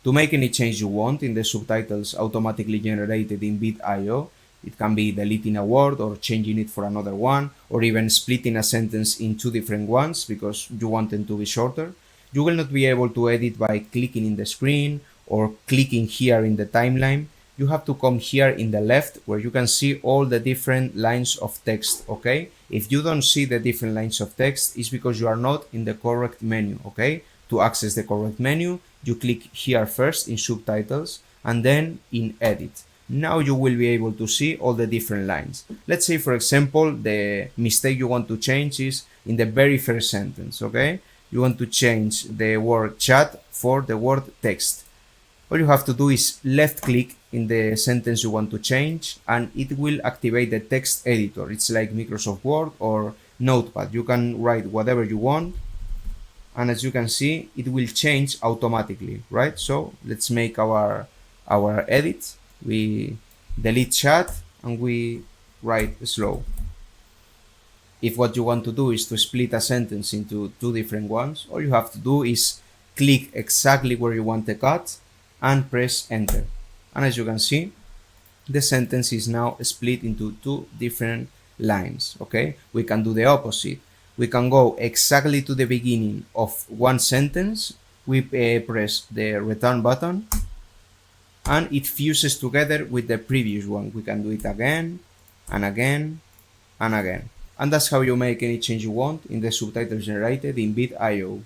To make any change you want in the subtitles automatically generated in VEED.io, it can be deleting a word or changing it for another one, or even splitting a sentence in two different ones because you want them to be shorter. You will not be able to edit by clicking in the screen or clicking here in the timeline. You have to come here in the left where you can see all the different lines of text, okay? If you don't see the different lines of text, it's because you are not in the correct menu, okay? To access the correct menu, you click here first in subtitles and then in edit. Now you will be able to see all the different lines. Let's say, for example, the mistake you want to change is in the very first sentence, okay? You want to change the word chat for the word text. All you have to do is left click in the sentence you want to change and it will activate the text editor. It's like Microsoft Word or Notepad. You can write whatever you want, and as you can see, it will change automatically, right? So let's make our edit. We delete chat and we write slow. If what you want to do is to split a sentence into two different ones, all you have to do is click exactly where you want the cut and press enter. And as you can see, the sentence is now split into two different lines, okay? We can do the opposite. We can go exactly to the beginning of one sentence. We press the return button and it fuses together with the previous one. We can do it again and again and again. And that's how you make any change you want in the subtitles generated in VEED.io.